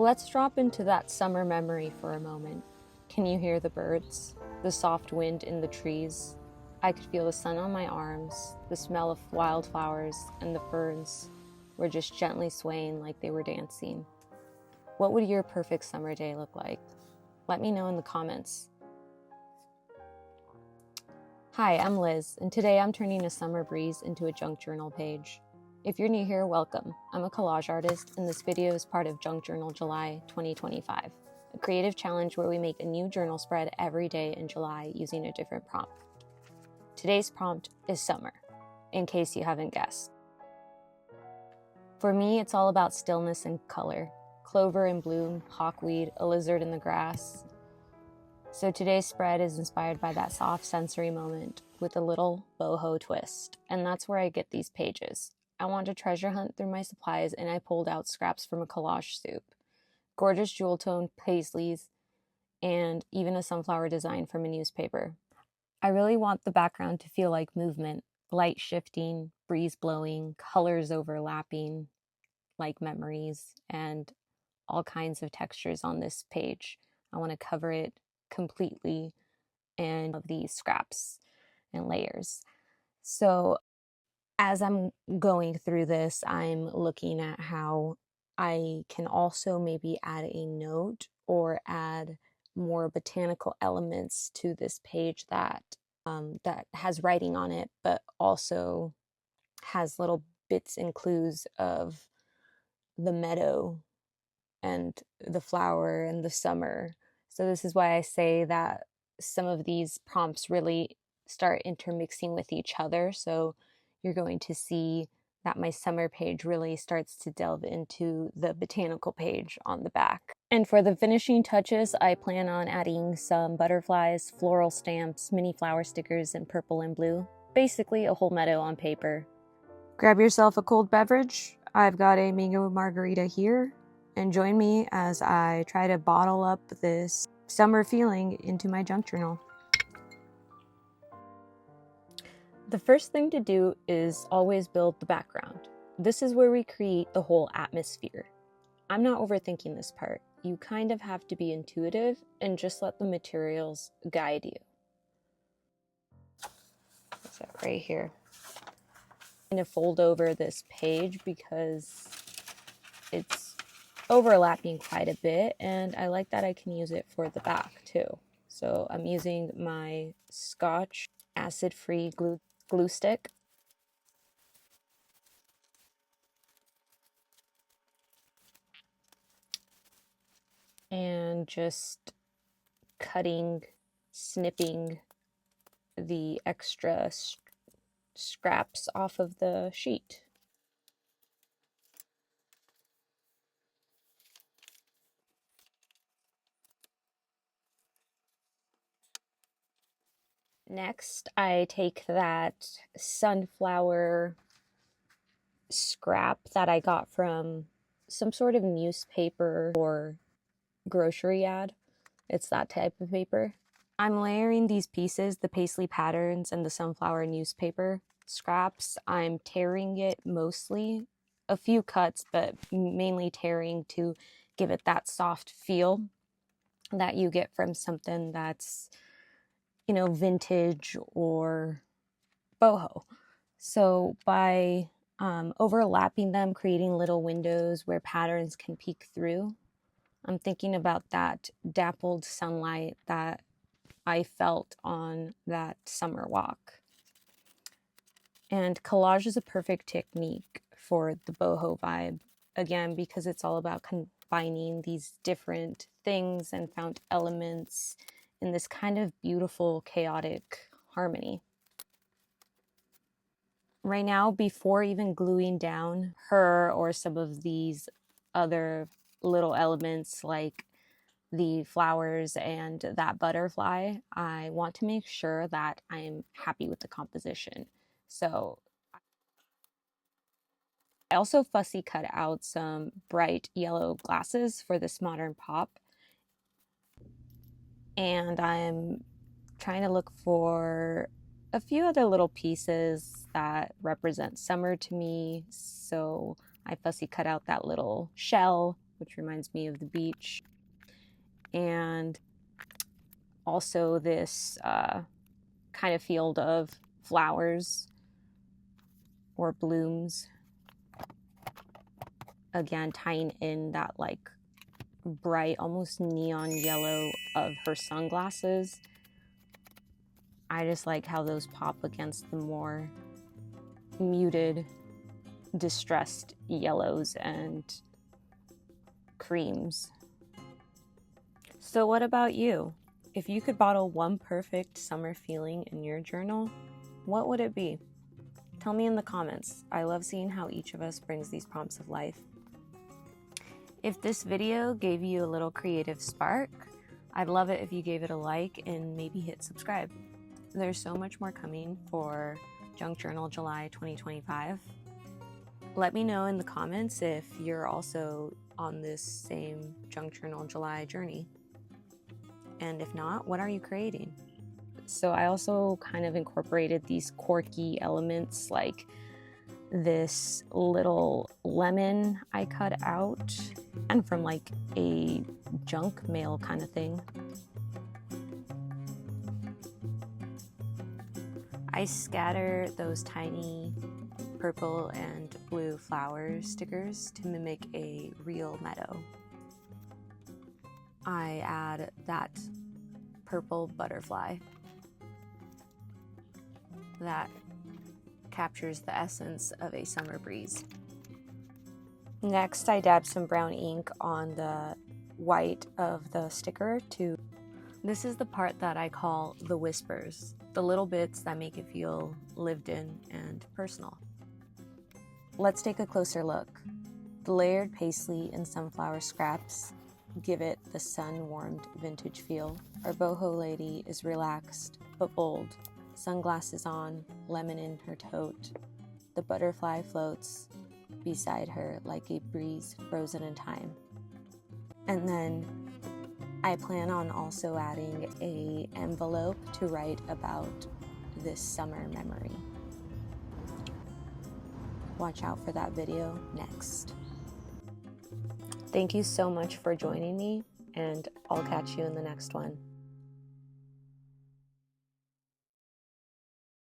Let's drop into that summer memory for a moment. Can you hear the birds? The soft wind in the trees? I could feel the sun on my arms, the smell of wildflowers, and the ferns were just gently swaying like they were dancing. What would your perfect summer day look like? Let me know in the comments. Hi, I'm Liz, and today I'm turning a summer breeze into a junk journal page. If you're new here, welcome. I'm a collage artist, and this video is part of Junk Journal July 2025, a creative challenge where we make a new journal spread every day in July using a different prompt. Today's prompt is summer, in case you haven't guessed. For me, it's all about stillness and color. Clover in bloom, hawkweed, a lizard in the grass. So today's spread is inspired by that soft sensory moment with a little boho twist, and that's where I get these pages. I want to treasure hunt through my supplies, and I pulled out scraps from a collage soup, gorgeous jewel tone paisleys, and even a sunflower design from a newspaper. I really want the background to feel like movement, light shifting, breeze blowing, colors overlapping, like memories, and all kinds of textures on this page. I want to cover it completely and of these scraps and layers. So as I'm going through this, I'm looking at how I can also maybe add a note or add more botanical elements to this page that has writing on it, but also has little bits and clues of the meadow and the flower and the summer. So this is why I say that some of these prompts really start intermixing with each other. So you're going to see that my summer page really starts to delve into the botanical page on the back. And for the finishing touches, I plan on adding some butterflies, floral stamps, mini flower stickers in purple and blue. Basically a whole meadow on paper. Grab yourself a cold beverage. I've got a mango margarita here. And join me as I try to bottle up this summer feeling into my junk journal. The first thing to do is always build the background. This is where we create the whole atmosphere. I'm not overthinking this part. You kind of have to be intuitive and just let the materials guide you. So right here. I'm going to fold over this page because it's overlapping quite a bit, and I like that I can use it for the back too. So I'm using my Scotch acid-free glue stick. And just cutting, snipping the extra scraps off of the sheet. Next, I take that sunflower scrap that I got from some sort of newspaper or grocery ad. It's that type of paper. I'm layering these pieces, the paisley patterns and the sunflower newspaper scraps. I'm tearing it mostly, a few cuts, but mainly tearing to give it that soft feel that you get from something that's, you know, vintage or boho. So by overlapping them, creating little windows where patterns can peek through, I'm thinking about that dappled sunlight that I felt on that summer walk. And collage is a perfect technique for the boho vibe, again, because it's all about combining these different things and found elements in this kind of beautiful, chaotic harmony. Right now, before even gluing down her or some of these other little elements like the flowers and that butterfly, I want to make sure that I'm happy with the composition. So I also fussy cut out some bright yellow glasses for this modern pop. And I'm trying to look for a few other little pieces that represent summer to me. So I fussy cut out that little shell which reminds me of the beach. And also this kind of field of flowers or blooms. Again, tying in that like bright, almost neon yellow of her sunglasses. I just like how those pop against the more muted, distressed yellows and creams. So what about you? If you could bottle one perfect summer feeling in your journal, what would it be? Tell me in the comments. I love seeing how each of us brings these prompts of life. If this video gave you a little creative spark, I'd love it if you gave it a like and maybe hit subscribe. There's so much more coming for Junk Journal July 2025. Let me know in the comments if you're also on this same Junk Journal July journey. And if not, what are you creating? So I also kind of incorporated these quirky elements like this little lemon I cut out and from like a junk mail kind of thing. I scatter those tiny purple and blue flower stickers to mimic a real meadow. I add that purple butterfly that captures the essence of a summer breeze. Next, I dab some brown ink on the white of the sticker too. This is the part that I call the whispers, the little bits that make it feel lived in and personal. Let's take a closer look. The layered paisley and sunflower scraps give it the sun-warmed vintage feel. Our boho lady is relaxed but bold, sunglasses on, lemon in her tote. The butterfly floats beside her like a breeze frozen in time. And then I plan on also adding an envelope to write about this summer memory. Watch out for that video next. Thank you so much for joining me, and I'll catch you in the next one.